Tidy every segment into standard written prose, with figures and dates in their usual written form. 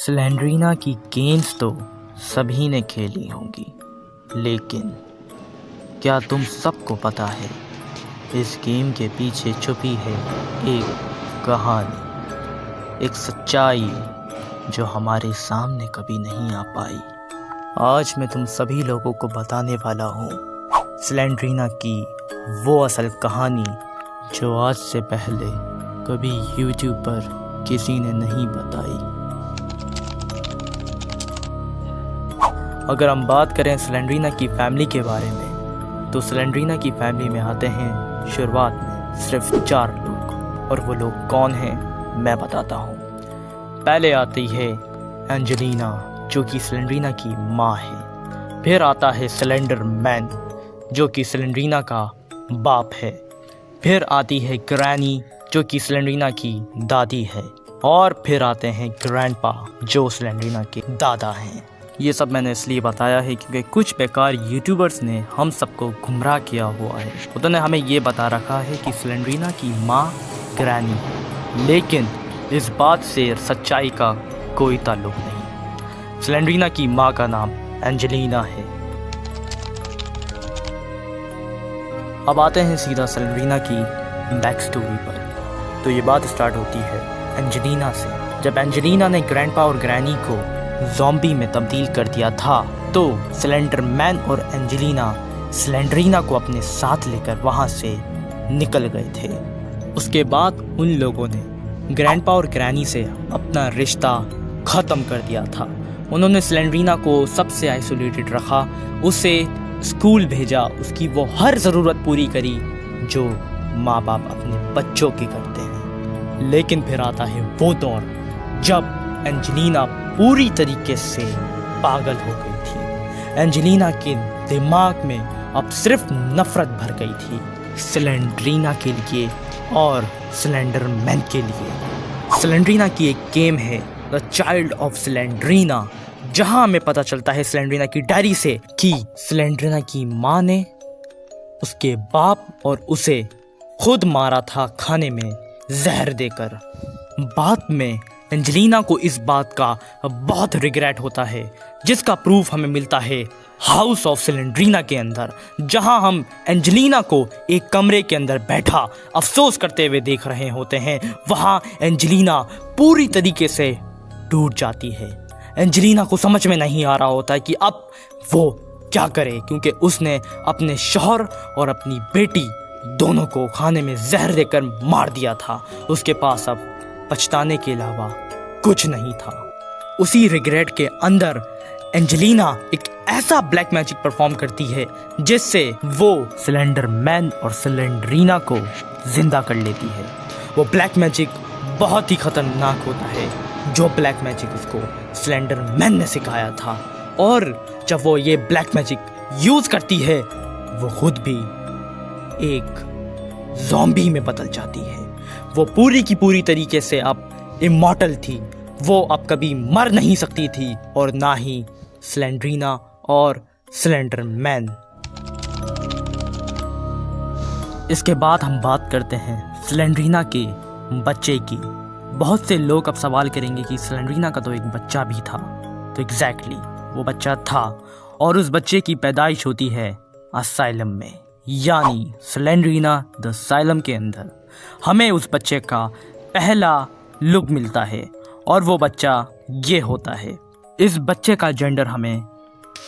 Slendrina की games तो सभी ने खेली होंगी, लेकिन क्या तुम सबको पता है इस गेम के पीछे छुपी है एक कहानी, एक सच्चाई जो हमारे सामने कभी नहीं आ पाई। आज मैं तुम सभी लोगों को बताने वाला हूँ स्लेंड्रीना की वो असल कहानी जो आज से पहले कभी YouTube पर किसी ने नहीं बताई। अगर हम बात करें स्लेंड्रीना की फैमिली के बारे में, तो स्लेंड्रीना की फैमिली में आते हैं शुरुआत में सिर्फ 4 लोग, और वो लोग कौन हैं मैं बताता हूँ। पहले आती है एंजेलिना जो कि स्लेंड्रीना की माँ है। फिर आता है स्लेंडर मैन जो कि स्लेंड्रीना का बाप है। फिर आती है ग्रैनी जो कि स्लेंड्रीना की दादी है। और फिर आते हैं ग्रैंडपा जो स्लेंड्रीना के दादा हैं। ये सब मैंने इसलिए बताया है क्योंकि कुछ बेकार यूट्यूबर्स ने हम सबको गुमराह किया हुआ है। उन्होंने हमें ये बता रखा है कि स्लेंड्रीना की माँ ग्रैनी है, लेकिन इस बात से सच्चाई का कोई ताल्लुक नहीं। स्लेंड्रीना की माँ का नाम एंजेलिना है। अब आते हैं सीधा स्लेंड्रीना की बैक स्टोरी पर। तो ये बात स्टार्ट होती है एंजेलिना से। जब एंजेलिना ने ग्रैंडपा और ग्रैनी को ज़ॉम्बी में तब्दील कर दिया था, तो स्लेंडर मैन और एंजेलिना स्लेंड्रीना को अपने साथ लेकर वहाँ से निकल गए थे। उसके बाद उन लोगों ने ग्रैंडपा और ग्रैनी से अपना रिश्ता ख़त्म कर दिया था। उन्होंने स्लेंड्रीना को सबसे आइसोलेटेड रखा, उसे स्कूल भेजा, उसकी वो हर ज़रूरत पूरी करी जो माँ बाप अपने बच्चों की करते हैं। लेकिन फिर आता है वो दौर जब एंजेलिना पूरी तरीके से पागल हो गई थी। एंजेलिना के दिमाग में अब सिर्फ नफरत भर गई थी स्लेंड्रीना के लिए और स्लेंडर मैन के लिए। स्लेंड्रीना की एक गेम है द चाइल्ड ऑफ स्लेंड्रीना, जहां हमें पता चलता है स्लेंड्रीना की डायरी से कि स्लेंड्रीना की माँ ने उसके बाप और उसे खुद मारा था खाने में जहर देकर। बाद में एंजेलिना को इस बात का बहुत रिग्रेट होता है, जिसका प्रूफ हमें मिलता है हाउस ऑफ स्लेंड्रीना के अंदर, जहां हम एंजेलिना को एक कमरे के अंदर बैठा अफसोस करते हुए देख रहे होते हैं। वहां एंजेलिना पूरी तरीके से टूट जाती है। एंजेलिना को समझ में नहीं आ रहा होता है कि अब वो क्या करे, क्योंकि उसने अपने शौहर और अपनी बेटी दोनों को खाने में जहर देकर मार दिया था। उसके पास अब पछताने के अलावा कुछ नहीं था। उसी रिग्रेट के अंदर एंजेलिना एक ऐसा ब्लैक मैजिक परफॉर्म करती है जिससे वो स्लेंडर मैन और स्लेंड्रीना को जिंदा कर लेती है। वो ब्लैक मैजिक बहुत ही खतरनाक होता है, जो ब्लैक मैजिक उसको स्लेंडर मैन ने सिखाया था। और जब वो ये ब्लैक मैजिक यूज करती है, वो खुद भी एक ज़ॉम्बी में बदल जाती है। वो पूरी की पूरी तरीके से अब इमॉर्टल थी। वो अब कभी मर नहीं सकती थी, और ना ही स्लेंड्रीना और स्लेंडर मैन। इसके बाद हम बात करते हैं स्लेंड्रीना के बच्चे की। बहुत से लोग अब सवाल करेंगे कि स्लेंड्रीना का तो एक बच्चा भी था। तो एग्जैक्टली वो बच्चा था, और उस बच्चे की पैदाइश होती है असाइलम में, यानी स्लेंड्रीना द असाइलम के अंदर। हमें उस बच्चे का पहला लुक मिलता है, और वो बच्चा ये होता है। इस बच्चे का जेंडर हमें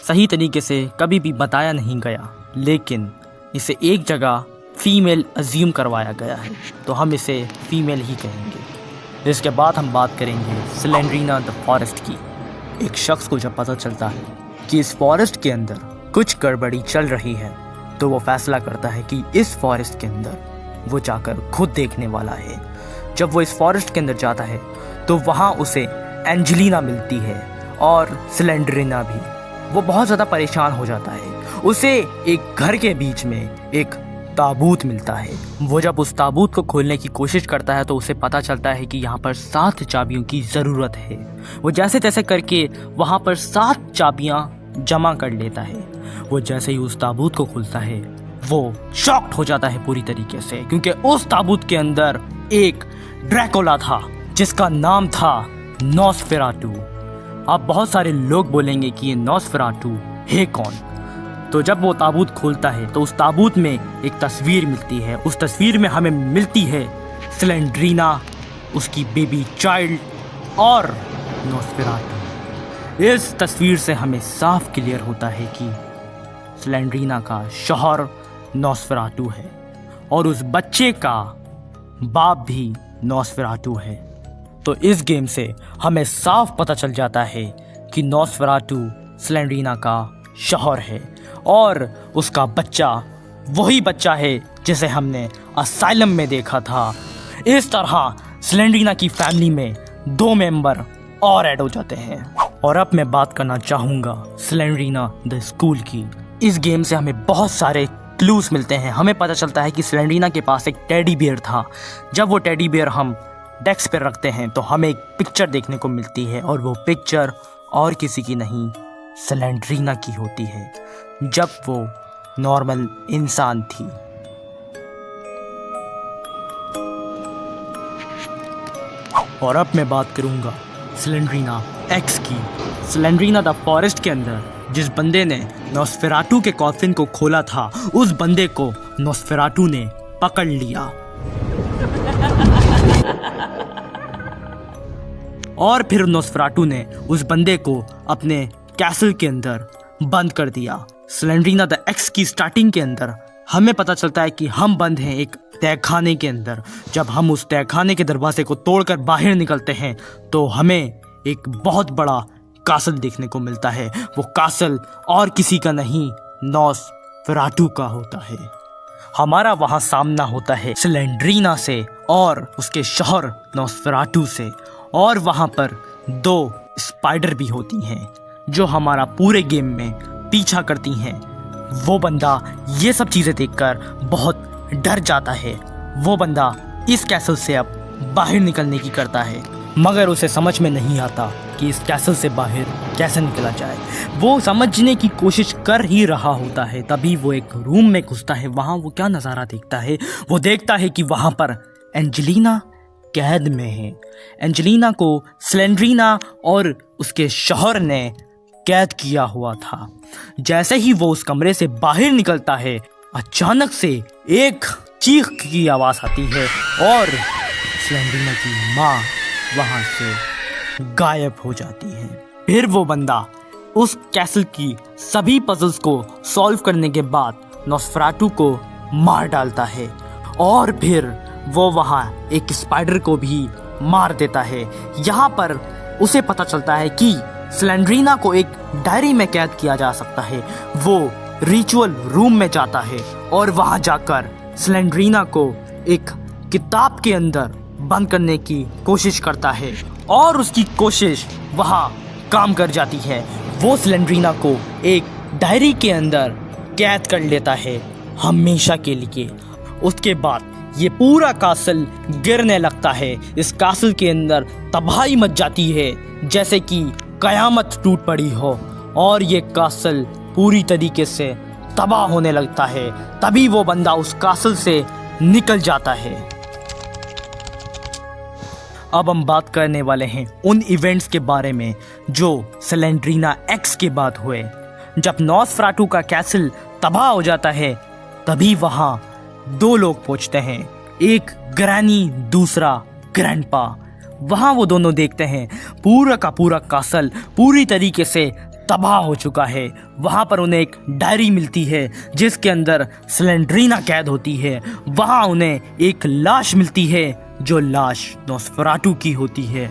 सही तरीके से कभी भी बताया नहीं गया, लेकिन इसे एक जगह फीमेल अज्यूम करवाया गया है, तो हम इसे फीमेल ही कहेंगे। इसके बाद हम बात करेंगे स्लेंड्रीना द फॉरेस्ट की। एक शख्स को जब पता चलता है कि इस फॉरेस्ट के अंदर कुछ गड़बड़ी चल रही है, तो वो फैसला करता है कि इस फॉरेस्ट के अंदर वो जाकर खुद देखने वाला है। जब वो इस फॉरेस्ट के अंदर जाता है, तो वहाँ उसे एंजेलिना मिलती है और स्लेंड्रीना भी। वो बहुत ज़्यादा परेशान हो जाता है। उसे एक घर के बीच में एक ताबूत मिलता है। वो जब उस ताबूत को खोलने की कोशिश करता है, तो उसे पता चलता है कि यहाँ पर 7 चाबियों की ज़रूरत है। वो जैसे तैसे करके वहाँ पर 7 चाबियाँ जमा कर लेता है। वो जैसे ही उस ताबूत को खोलता है, वो शॉक्ड हो जाता है पूरी तरीके से, क्योंकि उस ताबूत के अंदर एक ड्रैकुला था जिसका नाम था नॉसफेराटू। अब बहुत सारे लोग बोलेंगे कि ये नॉस्फेराटू है कौन। तो जब वो ताबूत खोलता है तो उस ताबूत में एक तस्वीर मिलती है। उस तस्वीर में हमें मिलती है स्लेंड्रीना, उसकी बेबी चाइल्ड और नॉस्फेराटू। इस तस्वीर से हमें साफ क्लियर होता है कि स्लेंड्रीना का शौहर नॉस्फेराटू है और उस बच्चे का बाप भी नॉस्फेराटू है। तो इस गेम से हमें साफ पता चल जाता है कि नॉस्फेराटू स्लेंड्रीना का शौहर है और उसका बच्चा वही बच्चा है जिसे हमने असाइलम में देखा था। इस तरह स्लेंड्रीना की फैमिली में 2 मेंबर और ऐड हो जाते हैं। और अब मैं बात करना चाहूँगा स्लेंड्रीना द स्कूल की। इस गेम से हमें बहुत सारे क्लूज मिलते हैं। हमें पता चलता है कि स्लेंड्रीना के पास एक टेडी बियर था। जब वो टेडी बियर हम डेस्क पर रखते हैं तो हमें एक पिक्चर देखने को मिलती है और वो पिक्चर और किसी की नहीं स्लेंड्रीना की होती है जब वो नॉर्मल इंसान थी। और अब मैं बात करूंगा स्लेंड्रीना एक्स की। स्लेंड्रीना द फॉरेस्ट के अंदर जिस बंदे ने नॉस्फेराटू के कॉफिन को खोला था, उस बंदे को नॉस्फेराटू ने पकड़ लिया और फिर नॉस्फेराटू ने उस बंदे को अपने कैसल के अंदर बंद कर दिया। स्लेंड्रीना द एक्स की स्टार्टिंग के अंदर हमें पता चलता है कि हम बंद हैं एक तहखाने के अंदर। जब हम उस तहखाने के दरवाजे को तोड़कर बाहर निकलते हैं तो हमें एक बहुत बड़ा कासल देखने को मिलता है। वो कासल और किसी का नहीं नॉस्फेराटू का होता है। हमारा वहां सामना होता है स्लेंड्रीना से और उसके शौहर नॉस्फेराटू से। और वहां पर 2 स्पाइडर भी होती हैं जो हमारा पूरे गेम में पीछा करती हैं। वो बंदा ये सब चीज़ें देखकर बहुत डर जाता है। वो बंदा इस कैसल से अब बाहर निकलने की करता है, मगर उसे समझ में नहीं आता कि इस कैसल से बाहर कैसे निकला जाए। वो समझने की कोशिश कर ही रहा होता है, तभी वो एक रूम में घुसता है। वहाँ वो क्या नज़ारा देखता है? वो देखता है कि वहाँ पर एंजेलिना कैद में है। एंजेलिना को स्लेंड्रीना और उसके शौहर ने कैद किया हुआ था। जैसे ही वो उस कमरे से बाहर निकलता है, अचानक से एक चीख की आवाज़ आती है और स्लेंड्रीना की माँ वहाँ से गायब हो जाती है। फिर वो बंदा उस कैसल की सभी पजल्स को सॉल्व करने के बाद नॉस्फेराटू को मार डालता है और फिर वो वहाँ एक स्पाइडर को भी मार देता है। यहाँ पर उसे पता चलता है कि स्लेंड्रीना को एक डायरी में कैद किया जा सकता है। वो रिचुअल रूम में जाता है और वहाँ जाकर स्लेंड्रीना को एक किताब के अंदर बंद करने की कोशिश करता है और उसकी कोशिश वहाँ काम कर जाती है। वो स्लेंड्रीना को एक डायरी के अंदर कैद कर लेता है हमेशा के लिए। उसके बाद ये पूरा कासल गिरने लगता है। इस कासल के अंदर तबाही मच जाती है जैसे कि कयामत टूट पड़ी हो और ये कासल पूरी तरीके से तबाह होने लगता है। तभी वो बंदा उस कासल से निकल जाता है। अब हम बात करने वाले हैं उन इवेंट्स के बारे में जो स्लेंड्रीना एक्स के बाद हुए। जब नॉस्फेराटू का कैसल तबाह हो जाता है, तभी वहाँ 2 लोग पहुंचते हैं, एक ग्रैनी, दूसरा ग्रैंडपा। वहाँ वो दोनों देखते हैं पूरा का पूरा कासल पूरी तरीके से तबाह हो चुका है। वहाँ पर उन्हें एक डायरी मिलती है जिसके अंदर स्लेंड्रीना कैद होती है। वहाँ उन्हें एक लाश मिलती है जो लाश नॉस्फेराटू की होती है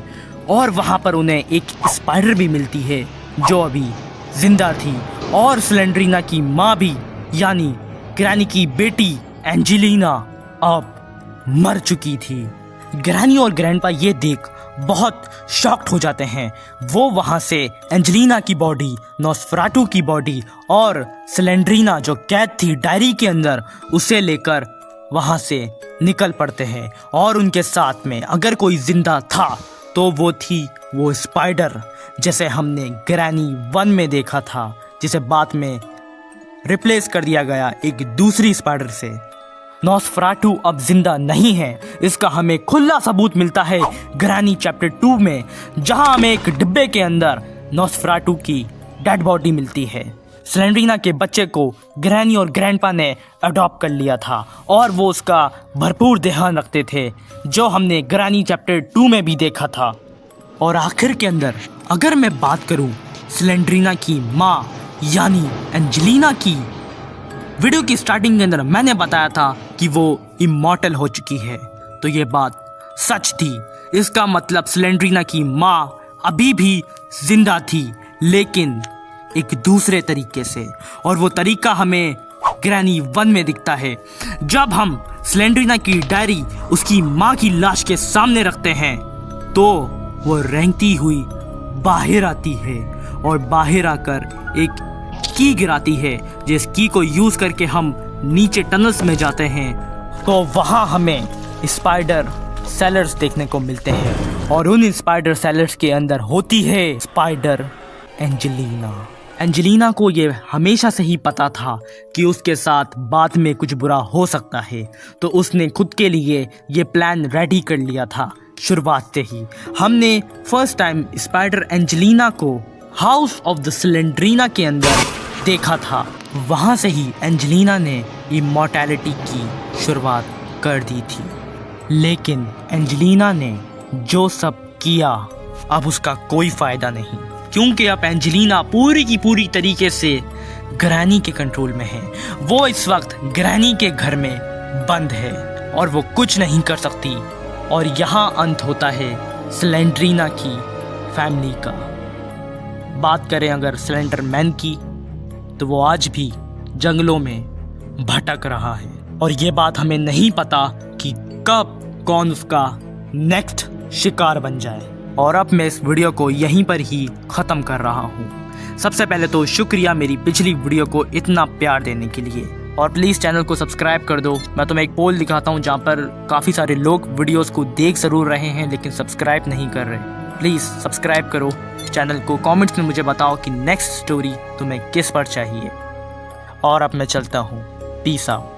और वहाँ पर उन्हें एक स्पाइडर भी मिलती है जो अभी जिंदा थी और स्लेंड्रीना की माँ भी यानी ग्रैनी की बेटी एंजेलिना अब मर चुकी थी। ग्रैनी और ग्रैंडपा ये देख बहुत शॉक्ड हो जाते हैं। वो वहाँ से एंजेलिना की बॉडी, नॉस्फेराटू की बॉडी और स्लेंड्रीना जो कैद थी डायरी के अंदर, उसे लेकर वहाँ से निकल पड़ते हैं। और उनके साथ में अगर कोई जिंदा था तो वो थी वो स्पाइडर, जैसे हमने ग्रैनी 1 में देखा था, जिसे बाद में रिप्लेस कर दिया गया एक दूसरी स्पाइडर से। नॉस्फेराटू अब जिंदा नहीं है, इसका हमें खुला सबूत मिलता है ग्रैनी चैप्टर 2 में, जहां हमें एक डिब्बे के अंदर नोस्फेराटू की डेड बॉडी मिलती है। स्लेंड्रीना के बच्चे को ग्रैनी और ग्रैंडपा ने अडॉप्ट कर लिया था और वो उसका भरपूर ध्यान रखते थे, जो हमने ग्रैनी चैप्टर 2 में भी देखा था। और आखिर के अंदर अगर मैं बात करूं स्लेंड्रीना की माँ यानी एंजेलिना की, वीडियो की स्टार्टिंग के अंदर मैंने बताया था कि वो इमॉर्टल हो चुकी है, तो ये बात सच थी। इसका मतलब स्लेंड्रीना की माँ अभी भी जिंदा थी, लेकिन एक दूसरे तरीके से। और वो तरीका हमें ग्रैनी 1 में दिखता है। जब हम स्लेंड्रीना की डायरी उसकी माँ की लाश के सामने रखते हैं तो वो रेंगती हुई बाहर आती है और बाहर आकर एक की गिराती है, जिस की को यूज करके हम नीचे टनल्स में जाते हैं। तो वहाँ हमें स्पाइडर सेलर्स देखने को मिलते हैं और उन स्पाइडर सेलर्स के अंदर होती है स्पाइडर एंजेलिना। एंजेलिना को ये हमेशा से ही पता था कि उसके साथ बाद में कुछ बुरा हो सकता है, तो उसने खुद के लिए ये प्लान रेडी कर लिया था शुरुआत से ही। हमने फर्स्ट टाइम स्पाइडर एंजेलिना को हाउस ऑफ द स्लेंड्रीना के अंदर देखा था। वहाँ से ही एंजेलिना ने इमॉर्टैलिटी की शुरुआत कर दी थी। लेकिन एंजेलिना ने जो सब किया अब उसका कोई फायदा नहीं, क्योंकि अब एंजेलिना पूरी की पूरी तरीके से ग्रैनी के कंट्रोल में है। वो इस वक्त ग्रैनी के घर में बंद है और वो कुछ नहीं कर सकती। और यहाँ अंत होता है स्लेंड्रीना की फैमिली का। बात करें अगर स्लेंडरमैन की, तो वो आज भी जंगलों में भटक रहा है और ये बात हमें नहीं पता कि कब कौन उसका नेक्स्ट शिकार बन जाए। और अब मैं इस वीडियो को यहीं पर ही ख़त्म कर रहा हूँ। सबसे पहले तो शुक्रिया मेरी पिछली वीडियो को इतना प्यार देने के लिए, और प्लीज़ चैनल को सब्सक्राइब कर दो। मैं तुम्हें एक पोल दिखाता हूँ जहाँ पर काफ़ी सारे लोग वीडियोस को देख ज़रूर रहे हैं लेकिन सब्सक्राइब नहीं कर रहे। प्लीज़ सब्सक्राइब करो चैनल को। कमेंट्स में मुझे बताओ कि नेक्स्ट स्टोरी तुम्हें किस पर चाहिए। और अब मैं चलता हूँ। Peace out.